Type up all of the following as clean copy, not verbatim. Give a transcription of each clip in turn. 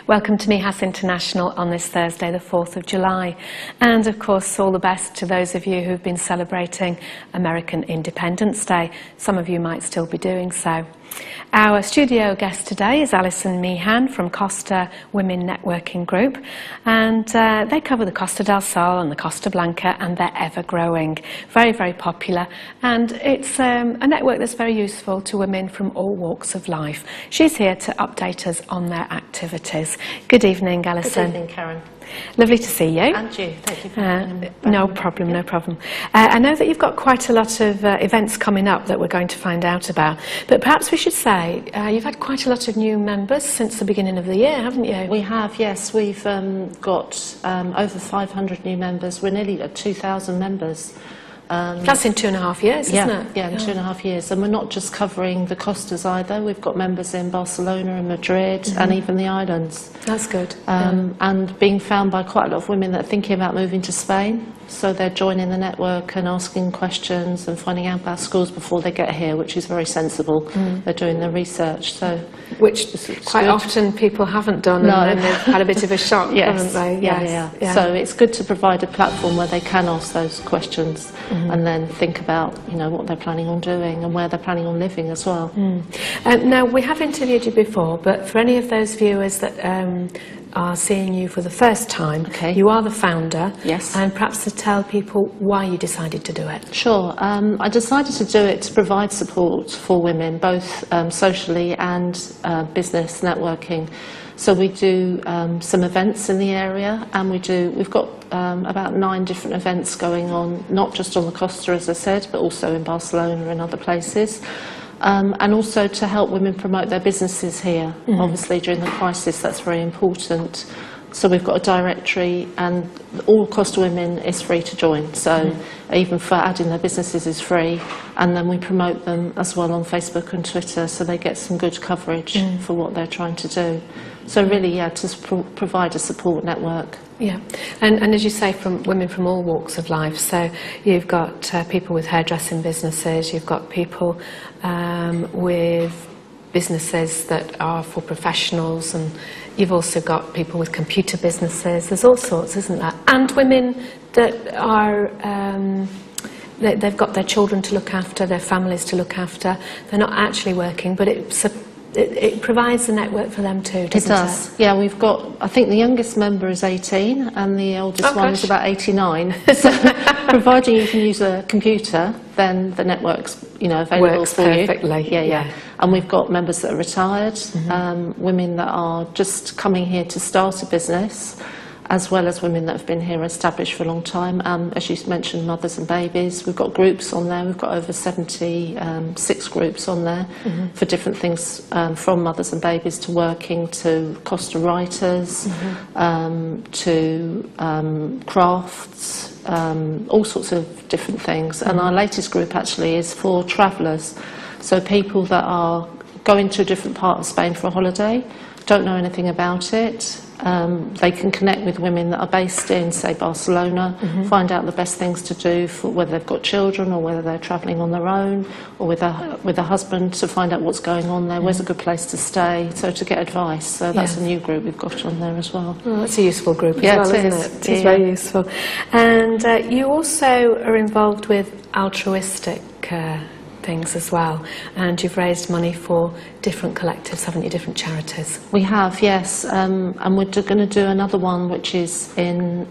Welcome to Mijas International on this Thursday, the 4th of July. And of course, all the best to those of you who've been celebrating American Independence Day. Some of you might still be doing so. Our studio guest today is Meehan from Costa Women Networking Group, and they cover the Costa del Sol and the Costa Blanca, and they're ever growing. Very, very popular, and it's a network that's very useful to women from all walks of life. She's here to update us on their activities. Good evening, Alison. Good evening, Karen. Lovely to see you. And you. Thank you for having me. No problem, no problem. I know that you've got quite a lot of events coming up that we're going to find out about, but perhaps we should say you've had quite a lot of new members since the beginning of the year, haven't you? We have, yes. We've got over 500 new members. We're nearly at 2,000 members. That's in 2.5 years, isn't it? Yeah, in 2.5 years. And we're not just covering the Costas either. We've got members in Barcelona and Madrid and even the islands. That's good. And being found by quite a lot of women that are thinking about moving to Spain. So they're joining the network and asking questions and finding out about schools before they get here, which is very sensible. They're doing their research. Which quite often people haven't done, and they've had a bit of a shock, haven't they? Yeah. So it's good to provide a platform where they can ask those questions and then think about, what they're planning on doing and where they're planning on living as well. Now, we have interviewed you before, but for any of those viewers that are seeing you for the first time, you are the founder. Yes. And perhaps to tell people why you decided to do it. Sure. I decided to do it to provide support for women, both socially and business networking. So we do some events in the area, and we've got about 9 different events going on, not just on the Costa, as I said, but also in Barcelona and other places. And also to help women promote their businesses here. Obviously, during the crisis, that's very important. So we've got a directory, and all Costa Women is free to join. So even for adding their businesses is free. And then we promote them as well on Facebook and Twitter, so they get some good coverage for what they're trying to do. So really, to provide a support network. Yeah, and as you say, from women from all walks of life. So you've got people with hairdressing businesses, you've got people with businesses that are for professionals, and you've also got people with computer businesses. There's all sorts, isn't there? And women that are they've got their children to look after, their families to look after. They're not actually working, but it provides a network for them too, doesn't it? It does. Yeah, we've got, I think the youngest member is 18 and the oldest one is about 89. So providing you can use a computer, then the network's available Works for perfectly. you. Yeah. And we've got members that are retired, women that are just coming here to start a business, as well as women that have been here established for a long time. As you mentioned, mothers and babies. We've got groups on there. We've got over 76 groups on there for different things, from mothers and babies to working, to Costa writers, to crafts, all sorts of different things. And our latest group actually is for travellers. So people that are going to a different part of Spain for a holiday, don't know anything about it. They can connect with women that are based in, say, Barcelona, find out the best things to do for whether they've got children or whether they're travelling on their own or with a husband, to find out what's going on there, where's a good place to stay, so to get advice. So that's a new group we've got on there as well. Well, that's a useful group as well, isn't it? It is very useful. And you also are involved with altruistic things as well, and you've raised money for different collectives, haven't you, different charities? We have, yes, and we're going to do another one which is in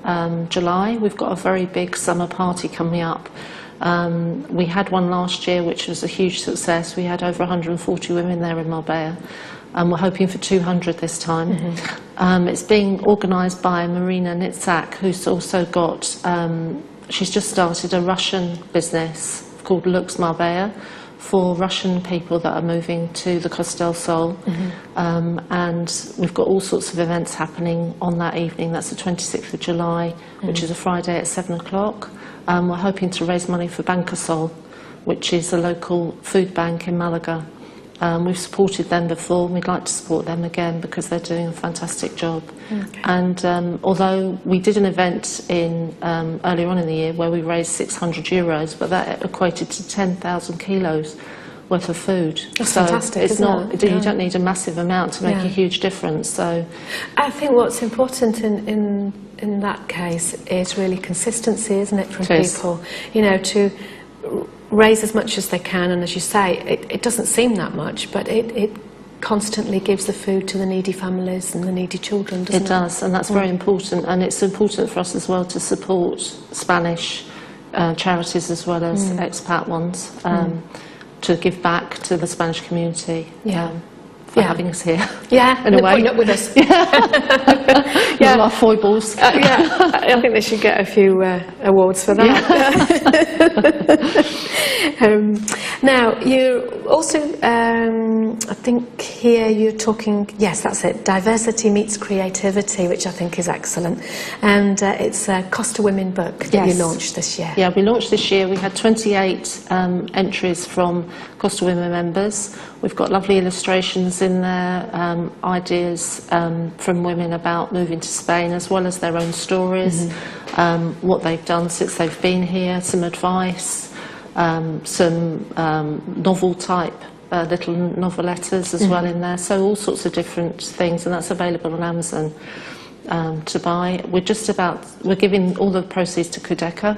July. We've got a very big summer party coming up. We had one last year which was a huge success. We had over 140 women there in Marbella, and we're hoping for 200 this time. It's being organised by Marina Nitzak, who's also got, she's just started a Russian business called Lux Marbella for Russian people that are moving to the Costa del Sol. And we've got all sorts of events happening on that evening. That's the 26th of July, which is a Friday at 7 o'clock. We're hoping to raise money for Bancasol, which is a local food bank in Malaga. We've supported them before, and we'd like to support them again because they're doing a fantastic job. And although we did an event earlier on in the year where we raised €600, but that equated to 10,000 kilos, worth of food. That's so fantastic, it's isn't not, it? you don't need a massive amount to make Yeah. a huge difference. So I think what's important in that case is really consistency, isn't it, from It is. people? You know, to raise as much as they can, and as you say, it doesn't seem that much, but it constantly gives the food to the needy families and the needy children, doesn't it? it does, and that's very important. And it's important for us as well to support Spanish charities as well as expat ones, to give back to the Spanish community. Yeah. For Yeah. having us here. Yeah, in a way. putting up with us. Yeah. All our foibles. Yeah, I think they should get a few awards for that. Now, you also, I think here you're talking, yes, that's it, diversity meets creativity, which I think is excellent. And it's a Costa Women book that Yes. you launched this year. Yeah, we launched this year. We had 28 entries from Costa Women members. We've got lovely illustrations in there, ideas from women about moving to Spain, as well as their own stories, what they've done since they've been here, some advice, some novel-type little novelettas as well in there. So all sorts of different things, and that's available on Amazon to buy. We're giving all the proceeds to Kudeka.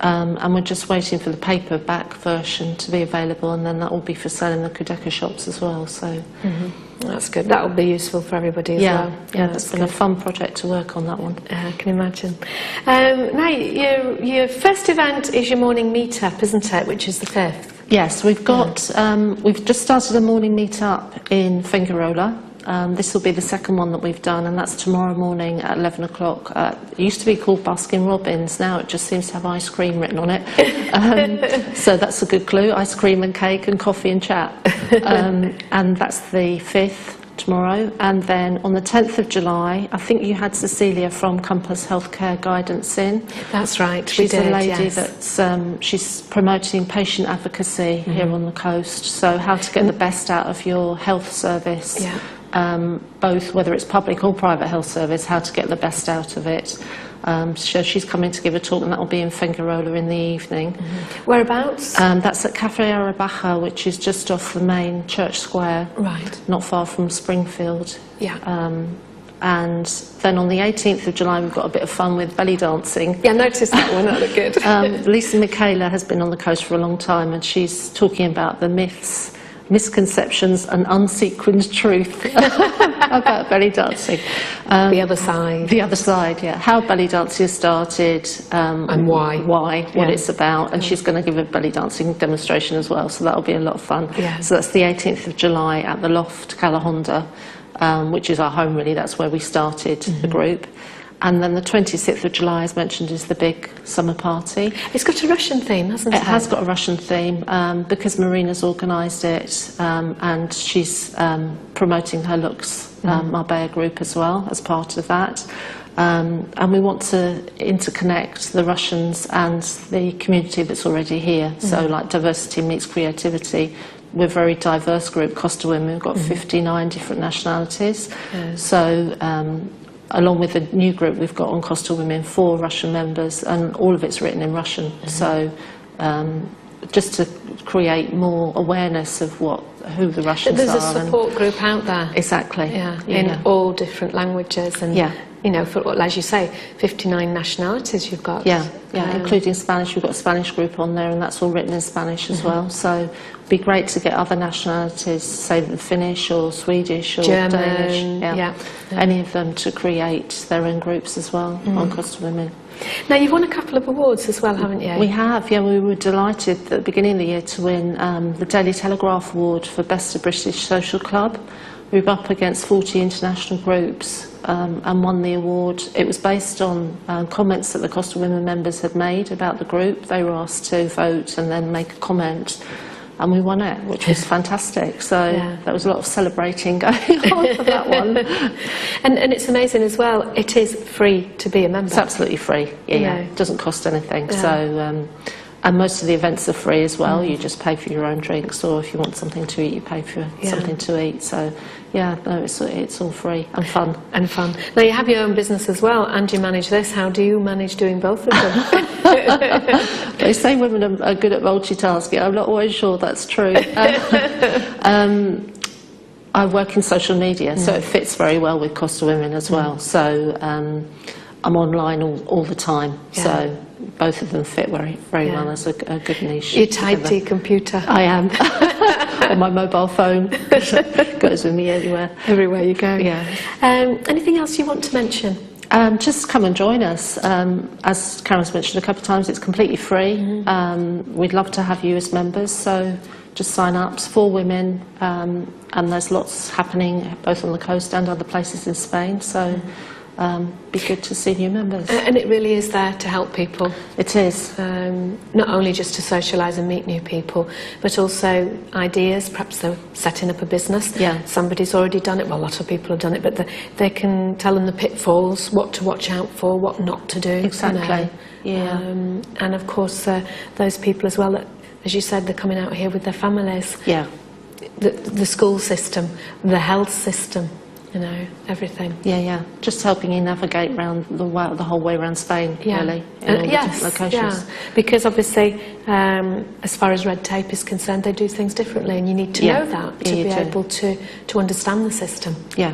And we're just waiting for the paperback version to be available, and then that will be for sale in the Kudeka shops as well. So That's good. That will be useful for everybody as well. yeah, it's been a fun project to work on that one. I can imagine. Now, your first event is your morning meet-up, isn't it, which is the 5th? Yes, we've got. We've just started a morning meet-up in Fingarola. This will be the second one that we've done, and that's tomorrow morning at 11 o'clock. It used to be called Baskin Robbins, now it just seems to have ice cream written on it. So that's a good clue, ice cream and cake and coffee and chat. And that's the 5th, tomorrow. And then on the 10th of July, I think you had Cecilia from Compass Healthcare Guidance in. That's right, She's we did, a lady yes. that's she's promoting patient advocacy here on the coast, so how to get the best out of your health service. Yeah. Both whether it's public or private health service, how to get the best out of it. So she's coming to give a talk, and that will be in Fingarola in the evening. Whereabouts? That's at Cafe Arabaja, which is just off the main church square, Right. not far from Springfield. Yeah. And then on the 18th of July, we've got a bit of fun with belly dancing. Yeah, I noticed that one. That looked good. Lisa Michaela has been on the coast for a long time, and she's talking about the myths, misconceptions and unsequenced truth about belly dancing. The other side. The other side, yeah. How belly dancing started. And why. What Yeah. it's about. And she's going to give a belly dancing demonstration as well, so that'll be a lot of fun. Yeah. So that's the 18th of July at the Loft, Calahonda, which is our home really. That's where we started the group. And then the 26th of July, as mentioned, is the big summer party. It's got a Russian theme, hasn't it? It has got a Russian theme because Marina's organised it, and she's promoting her Lux Marbella group as well as part of that. And we want to interconnect the Russians and the community that's already here. So like diversity meets creativity. We're a very diverse group, Costa Women. We've got 59 different nationalities. So along with the new group we've got on Costa Women, 4 Russian members, and all of it's written in Russian. So just to create more awareness of who the Russians are. There's a support group out there. Exactly. Yeah, in all different languages. And, you know, for, as you say, 59 nationalities you've got. Yeah, including Spanish. We've got a Spanish group on there, and that's all written in Spanish as well. So it'd be great to get other nationalities, say Finnish or Swedish or German, Danish, any of them to create their own groups as well on Costa Women. Now, you've won a couple of awards as well, haven't you? We have, yeah. We were delighted at the beginning of the year to win the Daily Telegraph Award for Best of British Social Club. We were up against 40 international groups and won the award. It was based on comments that the Costa Women members had made about the group. They were asked to vote and then make a comment, and we won it, which was fantastic. So there was a lot of celebrating going on for that one. And it's amazing as well, it is free to be a member. It's absolutely free, yeah. It doesn't cost anything. So And most of the events are free as well. You just pay for your own drinks, or if you want something to eat, you pay for something to eat. So, yeah, no, it's all free and fun. And fun. Now, you have your own business as well, and you manage this. How do you manage doing both of them? They say women are good at multitasking. I'm not always sure that's true. I work in social media, so it fits very well with Costa Women as well. So I'm online all the time. So both of them fit very well as a good niche. You're tied to your computer. I am. On my mobile phone. Goes with me everywhere. Everywhere you go. Yeah. Anything else you want to mention? Just come and join us. As Karen's mentioned a couple of times, it's completely free. We'd love to have you as members, so just sign up. It's for women, and there's lots happening both on the coast and other places in Spain, so be good to see new members. And it really is there to help people. It is. Not only just to socialise and meet new people, but also ideas. Perhaps they're setting up a business. Yeah. Somebody's already done it. Well, a lot of people have done it, but they can tell them the pitfalls, what to watch out for, what not to do. Exactly. Yeah. And of course, those people as well that, as you said, they're coming out here with their families. Yeah. The school system, the health system. You know, everything. Yeah. Just helping you navigate around the whole way around Spain, really, in all the different locations. Yeah. Because obviously, as far as red tape is concerned, they do things differently, and you need to know that to be able to understand the system. Yeah.